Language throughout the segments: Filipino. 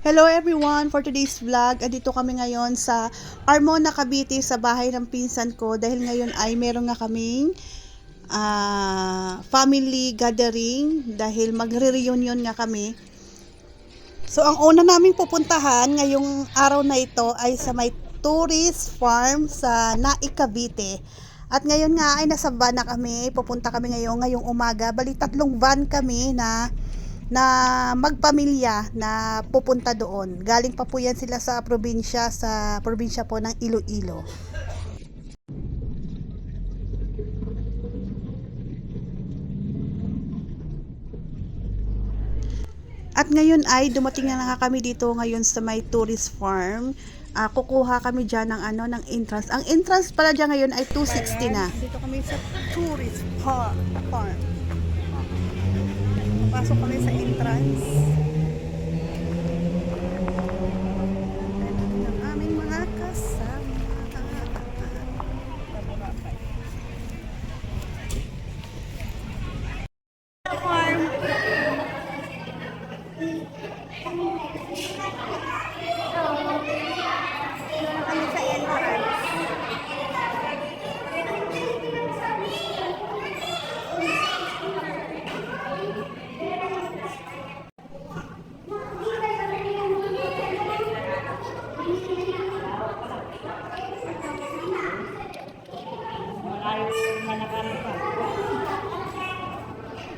Hello everyone! For today's vlog, andito kami ngayon sa Armona, Cavite sa bahay ng pinsan ko dahil ngayon ay meron nga kaming family gathering dahil magre-reunion nga kami. So ang una naming pupuntahan ngayong araw na ito ay sa may tourist farm sa Naik, Cavite. At ngayon nga ay nasa van na kami, pupunta kami ngayong umaga. Bali 3 van kami na magpamilya na pupunta doon. Galing pa po yan sila sa probinsya po ng Iloilo. At ngayon ay dumating na nga kami dito ngayon sa may tourist farm. Kukuha kami dyan ng entrance. Ang entrance pala dyan ngayon ay 260 na. Dito kami sa tourist farm. Pasok kami sa entrance. Ang aming mga kasama. Farm. Kami sa entrance.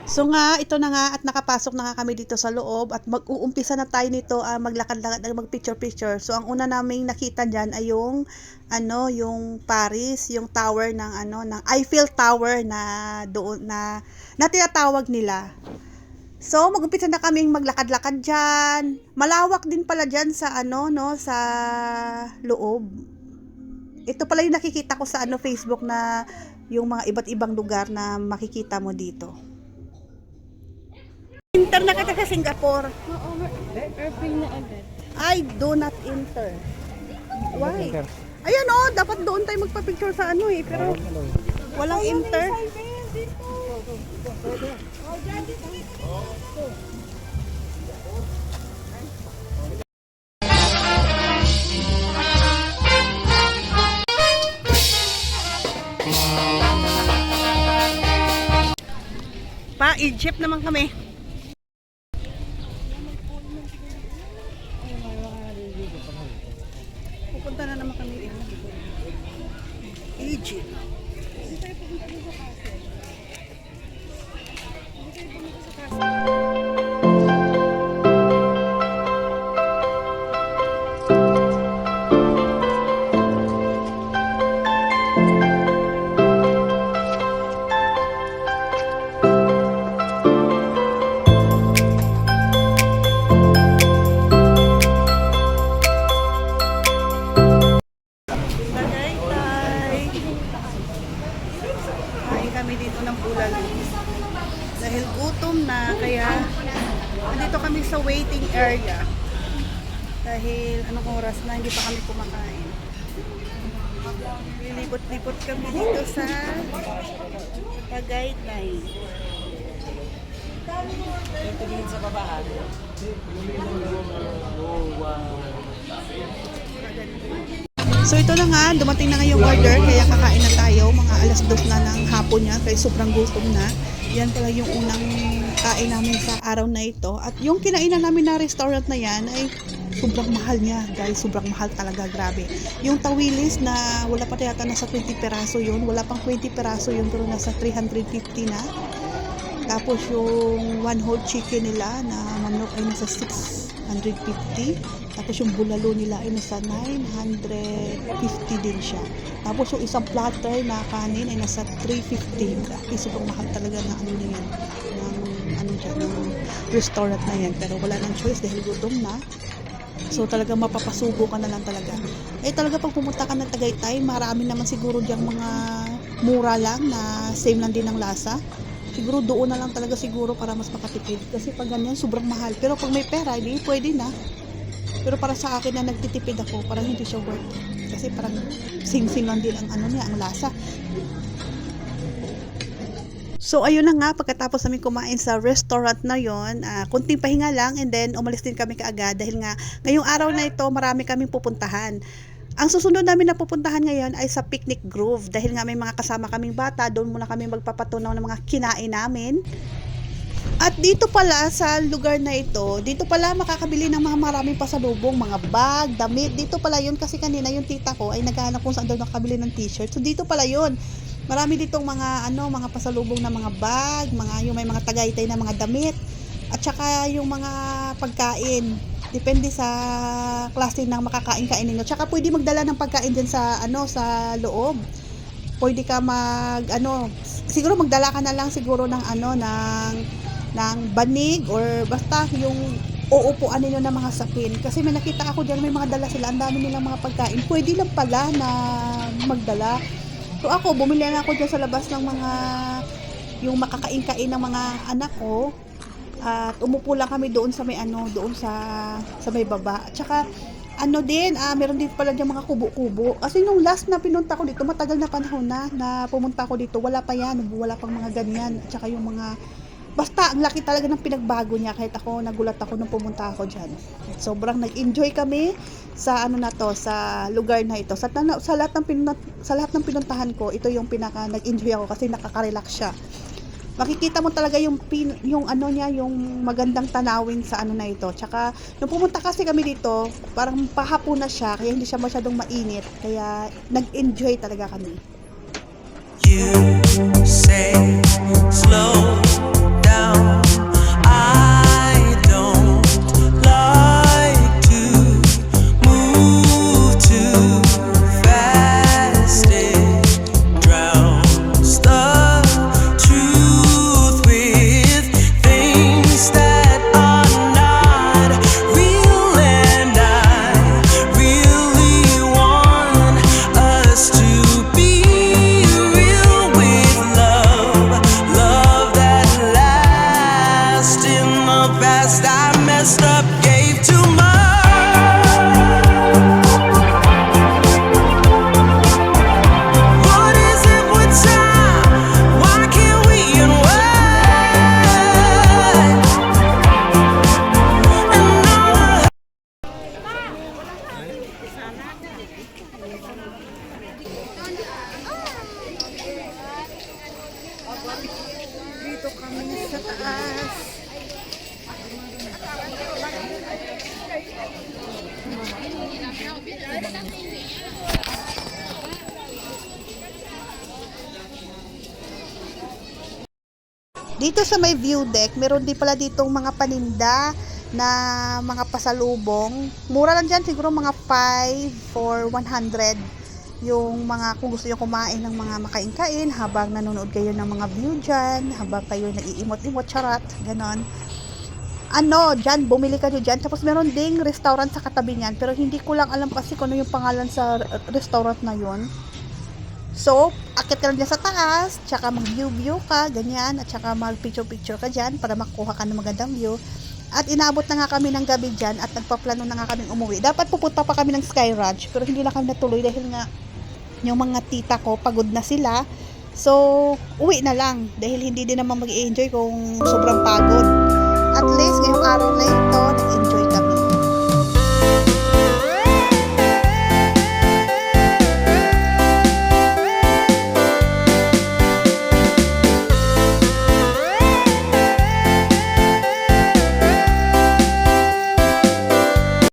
So nga, ito na nga at nakapasok na nga kami dito sa loob at mag-uumpisa na tayo nito maglakad-lakad at mag-picture-picture. So ang una naming nakita diyan ay yung Paris, yung tower ng Eiffel Tower na doon na tinatawag nila. So mag-umpisa na kaming maglakad-lakad diyan. Malawak din pala diyan sa sa loob. Ito pala yung nakikita ko sa Facebook na yung mga iba't ibang lugar na makikita mo dito. Enter na kita sa Singapore. Oo, airplane na agad. I do not enter. Why? Ayan dapat doon tayo magpa-picture sa pero walang enter. Egypt naman kami. Pupunta na naman kami Egypt. Kami dito ng bulalo dahil gutom na, kaya nandito kami sa waiting area dahil anong oras na hindi pa kami kumakain. Lilipot-lipot kami dito sa Tagaytay. Ito din sa babaan. So ito na nga, dumating na nga yung order, kaya kakain na tayo, mga 2:00 na ng hapon niya, kaya sobrang gutom na. Yan pala yung unang kain namin sa araw na ito. At yung kinainan namin na restaurant na yan ay sobrang mahal niya, guys, sobrang mahal talaga, grabe. Yung tawilis na wala pa yata nasa 20 peraso yun, wala pang 20 peraso yun, pero nasa 350 na. Tapos yung one whole chicken nila na manok ay nasa 650. Tapos yung bulalo nila ay nasa 950 din siya. Tapos yung isang platter na kanin ay nasa 350. Grabe, sobrang mahal talaga na ng restaurant na yan. Pero wala nang choice dahil gutom na. So talaga mapapasubo ka na lang talaga. Talaga pag pumunta ka ng Tagaytay, marami naman siguro diyang mga mura lang na same lang din ng lasa. Siguro doon na lang talaga siguro para mas makatipid. Kasi pag ganyan, sobrang mahal. Pero pag may pera, hindi pwede na. Pero para sa akin na nagtitipid ako, parang hindi siya worth it. Kasi parang sing-sing lang din ang ang lasa. So ayun na nga, pagkatapos namin kumain sa restaurant na yon, kunting pahinga lang and then umalis din kami kaagad dahil nga ngayong araw na ito marami kaming pupuntahan. Ang susunod namin na pupuntahan ngayon ay sa Picnic Grove dahil nga may mga kasama kaming bata, doon muna kami magpapatunaw ng mga kinain namin. At dito pala sa lugar na ito, dito pala makakabili ng mga maraming pasalubong, mga bag, damit. Dito pala yun kasi kanina yung tita ko ay naghahanap kung saan daw nakabili ng t-shirt. So dito pala yun. Marami ditong mga pasalubong na mga bag, yung may mga tagaytay na mga damit, at saka yung mga pagkain. Depende sa klase ng makakain-kain ninyo. Tsaka pwede magdala ng pagkain din sa sa loob. Pwede ka siguro magdala ka na lang siguro ng banig or basta yung uupuan ninyo ng mga sapin. Kasi may nakita ako diyan, may mga dala sila, ang dami nilang mga pagkain. Pwede lang pala na magdala. So ako, bumili na ako dyan sa labas ng yung makakain-kain ng mga anak ko. At umupo lang kami doon sa may doon sa may baba. At saka meron din pala dyan mga kubo-kubo. Kasi nung last na pinunta ko dito, matagal na panahon na pumunta ko dito, wala pa yan, wala pang mga ganyan. At saka yung basta ang laki talaga ng pinagbago niya, kahit ako nagulat ako nung pumunta ako diyan. Sobrang nag-enjoy kami sa sa lugar na ito. Sa lahat ng pinuntahan ko, ito yung pinaka nag-enjoy ako kasi nakaka-relax siya. Makikita mo talaga yung magandang tanawin sa na ito. Tsaka nung pumunta kasi kami dito, parang pahapon na siya, kaya hindi siya masyadong mainit. Kaya nag-enjoy talaga kami. You say slow down. I don't like to move too fast. It drowns the truth with things that are not real, and I really want us to be real with love that lasts. In the past I messed up, gave too much. What is it with time? Why can't we unwind? And all the Dito kami sa taas. Dito sa may view deck, meron din pala ditong mga paninda na mga pasalubong. Mura lang dyan, siguro mga 5 for 100. Yung kung gusto nyo kumain ng mga makain-kain habang nanonood kayo ng mga view dyan, habang kayo nag-iimot-imot, charat, ganon. Dyan, bumili kayo dyan. Tapos meron ding restaurant sa katabi niyan, pero hindi ko lang alam kasi kung ano yung pangalan sa restaurant na yon. So, akit ka lang dyan sa taas, tsaka mag-view ka, ganyan, at tsaka mag-picture-picture ka dyan para makuha ka ng magandang view. At inaabot na nga kami ng gabi dyan at nagpaplano na nga kami umuwi. Dapat pupunta pa kami ng Sky Ranch, pero hindi na kami natuloy dahil nga yung mga tita ko pagod na sila. So, uwi na lang dahil hindi din naman mag-enjoy kung sobrang pagod. At least ngayong araw na ito, nag-enjoy